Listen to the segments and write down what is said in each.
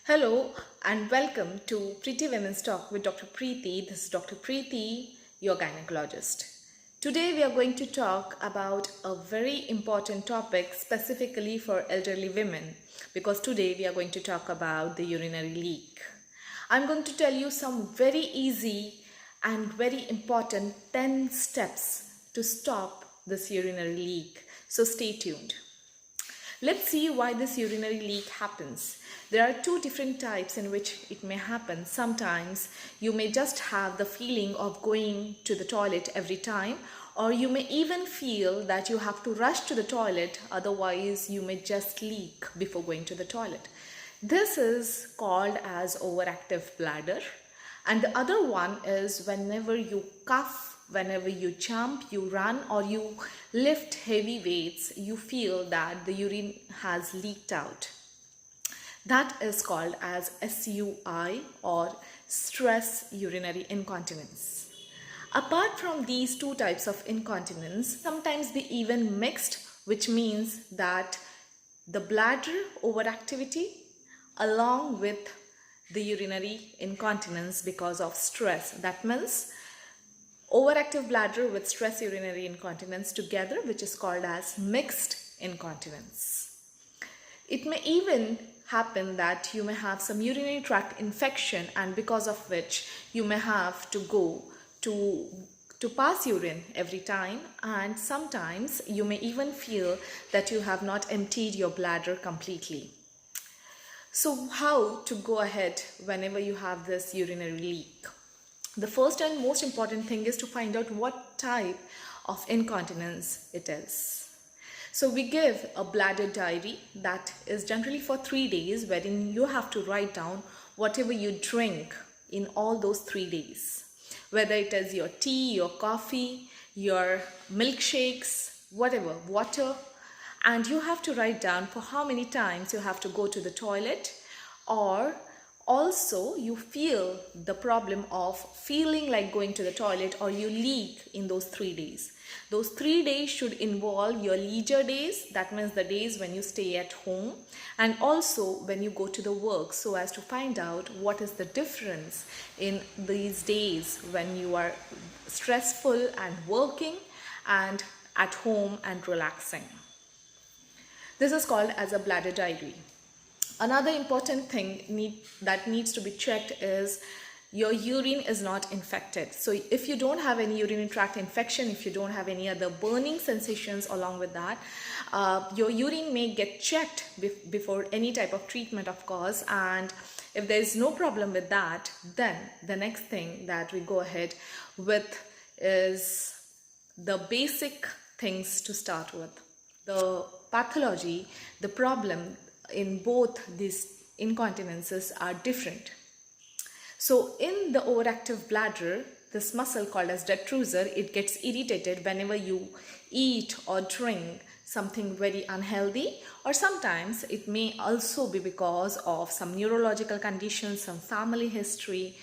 Hello and welcome to Pretty Women's Talk with Dr. Preeti. This is Dr. Preeti, your gynecologist. Today we are going to talk about a very important topic specifically for elderly women because today we are going to talk about the urinary leak. I'm going to tell you some very easy and very important 10 steps to stop this urinary leak. So stay tuned. Let's see why this urinary leak happens. There are two different types in which it may happen. Sometimes you may just have the feeling of going to the toilet every time, or you may even feel that you have to rush to the toilet, otherwise you may just leak before going to the toilet. This is called as overactive bladder. And the other one is whenever you cough, whenever you jump, you run, or you lift heavy weights, you feel that the urine has leaked out. That is called as SUI or stress urinary incontinence. Apart from these two types of incontinence, sometimes be even mixed, which means that the bladder overactivity along with the urinary incontinence because of stress. That means overactive bladder with stress urinary incontinence together, which is called as mixed incontinence. It may even happen that you may have some urinary tract infection, and because of which you may have to go to pass urine every time, and sometimes you may even feel that you have not emptied your bladder completely. So how to go ahead whenever you have this urinary leak? The first and most important thing is to find out what type of incontinence it is. So we give a bladder diary that is generally for 3 days, wherein you have to write down whatever you drink in all those 3 days. Whether it is your tea, your coffee, your milkshakes, whatever, water. And you have to write down for how many times you have to go to the toilet, or also you feel the problem of feeling like going to the toilet, or you leak in those 3 days. Those 3 days should involve your leisure days, that means the days when you stay at home, and also when you go to the work, so as to find out what is the difference in these days when you are stressful and working, and at home and relaxing. This is called as a bladder diary. Another important thing that needs to be checked is your urine is not infected. So if you don't have any urinary tract infection, if you don't have any other burning sensations along with that, your urine may get checked before any type of treatment, of course. And if there is no problem with that, then the next thing that we go ahead with is the basic things to start with. The pathology, the problem in both these incontinences are different. So in the overactive bladder, this muscle called as detrusor, it gets irritated whenever you eat or drink something very unhealthy, or sometimes it may also be because of some neurological conditions, some family history,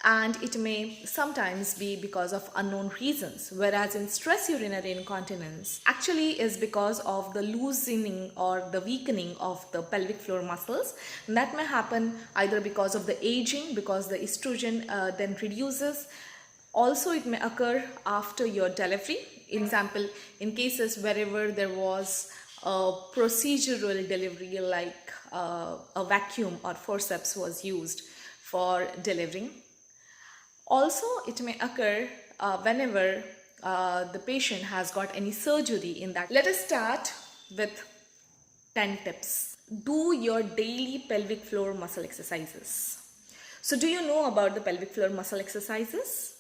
and it may sometimes be because of unknown reasons. Whereas in stress urinary incontinence actually is because of the loosening or the weakening of the pelvic floor muscles. And that may happen either because of the aging, because the estrogen then reduces. Also it may occur after your delivery. In example, in cases wherever there was a procedural delivery, like a vacuum or forceps was used for delivering. Also, it may occur whenever the patient has got any surgery in that. Let us start with 10 tips. Do your daily pelvic floor muscle exercises. So do you know about the pelvic floor muscle exercises?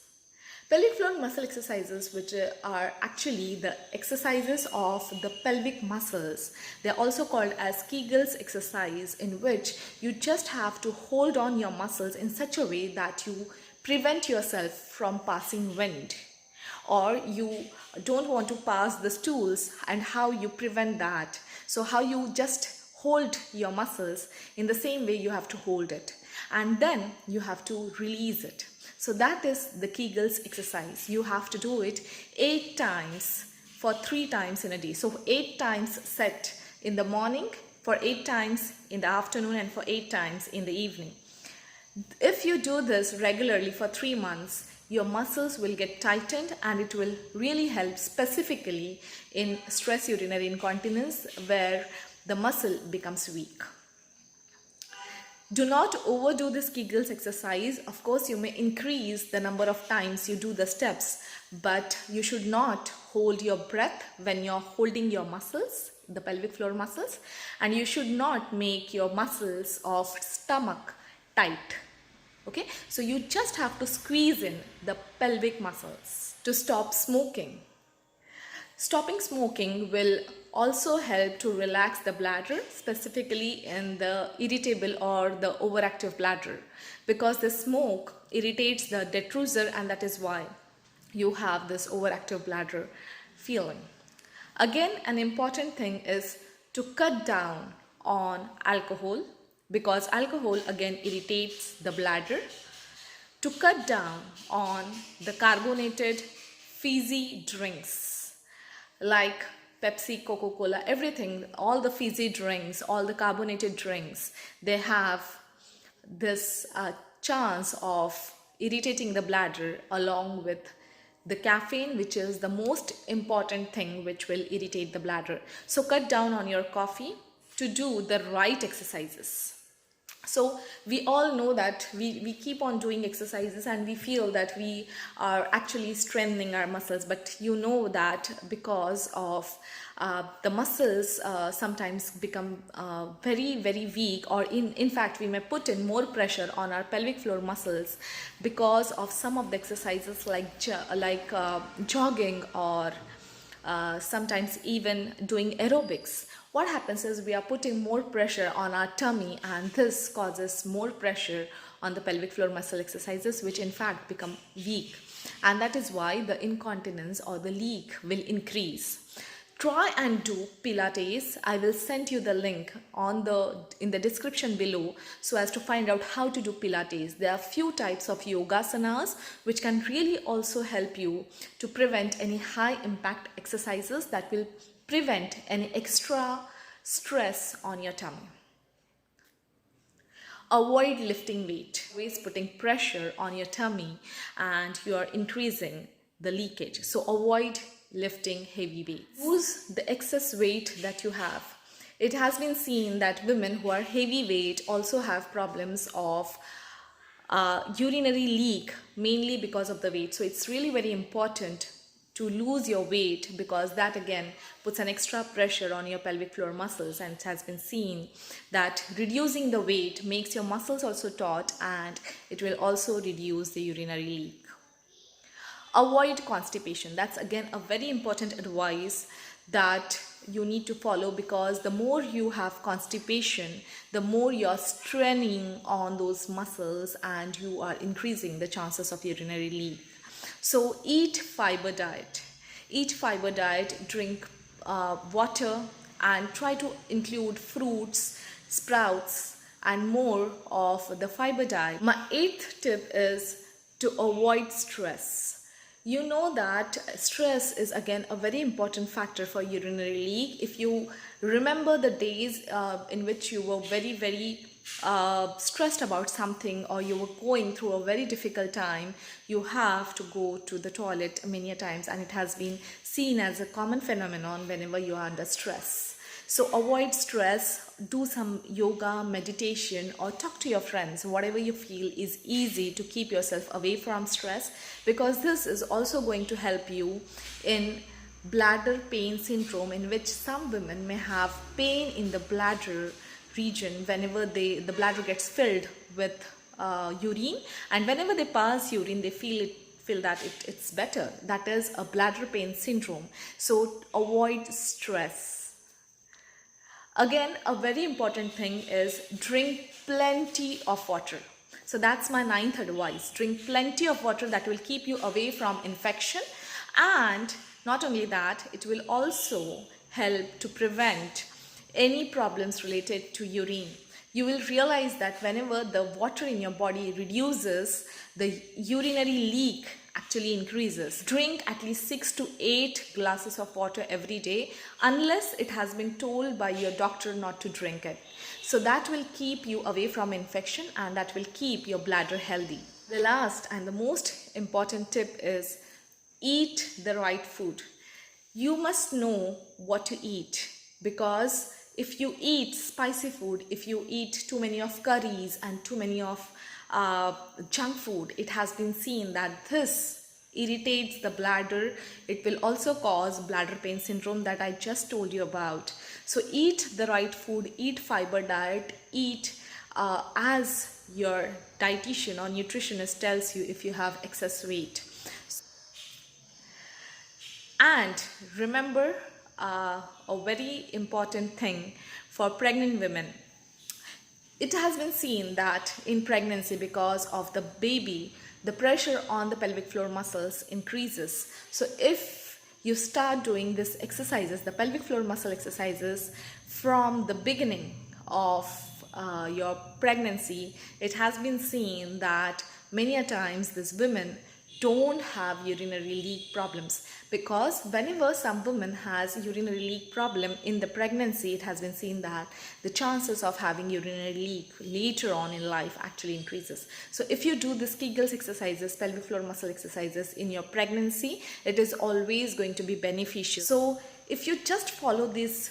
Pelvic floor muscle exercises, which are actually the exercises of the pelvic muscles. They are also called as Kegel's exercise, in which you just have to hold on your muscles in such a way that you prevent yourself from passing wind, or you don't want to pass the stools, and how you prevent that. So how you just hold your muscles in the same way you have to hold it, and then you have to release it. So that is the Kegel's exercise. You have to do it 8 times for 3 times in a day. So 8 times set in the morning, for 8 times in the afternoon and for 8 times in the evening. If you do this regularly for 3 months, your muscles will get tightened and it will really help specifically in stress urinary incontinence where the muscle becomes weak. Do not overdo this Kegels exercise. Of course, you may increase the number of times you do the steps, but you should not hold your breath when you're holding your muscles, the pelvic floor muscles, and you should not make your muscles of stomach tight. Okay, so you just have to squeeze in the pelvic muscles. To stop smoking. Stopping smoking will also help to relax the bladder, specifically in the irritable or the overactive bladder, because the smoke irritates the detrusor, and that is why you have this overactive bladder feeling. Again, an important thing is to cut down on alcohol, because alcohol again irritates the bladder. To cut down on the carbonated fizzy drinks like Pepsi, Coca-Cola, everything, all the fizzy drinks, all the carbonated drinks, they have this chance of irritating the bladder along with the caffeine, which is the most important thing which will irritate the bladder. So cut down on your coffee to do the right exercises. So we all know that we keep on doing exercises and we feel that we are actually strengthening our muscles, but you know that because of the muscles sometimes become very weak, or in fact we may put in more pressure on our pelvic floor muscles because of some of the exercises like jogging or sometimes even doing aerobics. What happens is we are putting more pressure on our tummy, and this causes more pressure on the pelvic floor muscle exercises, which in fact become weak, and that is why the incontinence or the leak will increase. Try and do Pilates. I will send you the link in the description below so as to find out how to do Pilates. There are few types of yogasanas which can really also help you to prevent any high impact exercises that will prevent any extra stress on your tummy. Avoid lifting weight. Always putting pressure on your tummy and you are increasing the leakage. So avoid lifting heavy weights. Lose the excess weight that you have. It has been seen that women who are heavy weight also have problems of urinary leak, mainly because of the weight. So it's really very important to lose your weight, because that again puts an extra pressure on your pelvic floor muscles, and it has been seen that reducing the weight makes your muscles also taut and it will also reduce the urinary leak. Avoid constipation. That's again a very important advice that you need to follow, because the more you have constipation, the more you're straining on those muscles and you are increasing the chances of urinary leak. So eat fiber diet. Eat fiber diet, drink water, and try to include fruits, sprouts, and more of the fiber diet. My 8th tip is to avoid stress. You know that stress is again a very important factor for urinary leak. If you remember the days in which you were very stressed about something, or you were going through a very difficult time, you have to go to the toilet many a times, and it has been seen as a common phenomenon whenever you are under stress. So avoid stress, do some yoga, meditation, or talk to your friends, whatever you feel is easy to keep yourself away from stress, because this is also going to help you in bladder pain syndrome, in which some women may have pain in the bladder region whenever the bladder gets filled with urine, and whenever they pass urine they feel that it's better. That is a bladder pain syndrome. So avoid stress. Again, a very important thing is drink plenty of water. So that's my 9th advice. Drink plenty of water. That will keep you away from infection, and not only that, it will also help to prevent any problems related to urine. You will realize that whenever the water in your body reduces, the urinary leak actually increases. Drink at least 6 to 8 glasses of water every day unless it has been told by your doctor not to drink it. So that will keep you away from infection and that will keep your bladder healthy. The last and the most important tip is eat the right food. You must know what to eat, because if you eat spicy food, if you eat too many of curries and too many of junk food, it has been seen that this irritates the bladder. It will also cause bladder pain syndrome that I just told you about. So eat the right food, eat fiber diet, eat as your dietitian or nutritionist tells you if you have excess weight. And remember a very important thing for pregnant women. It has been seen that in pregnancy, because of the baby, the pressure on the pelvic floor muscles increases. So if you start doing these exercises, the pelvic floor muscle exercises, from the beginning of your pregnancy, it has been seen that many a times these women don't have urinary leak problems, because whenever some woman has urinary leak problem in the pregnancy, it has been seen that the chances of having urinary leak later on in life actually increases. So if you do this Kegels exercises, pelvic floor muscle exercises in your pregnancy, it is always going to be beneficial. So if you just follow these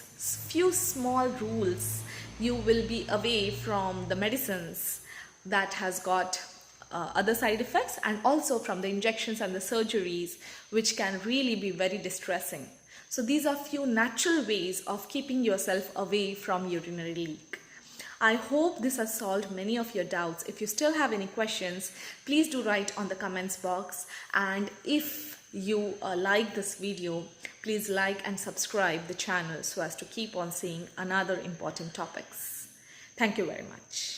few small rules, you will be away from the medicines that has got other side effects, and also from the injections and the surgeries, which can really be very distressing. So these are few natural ways of keeping yourself away from urinary leak. I hope this has solved many of your doubts. If you still have any questions, please do write on the comments box. And if you like this video, please like and subscribe the channel so as to keep on seeing another important topics. Thank you very much.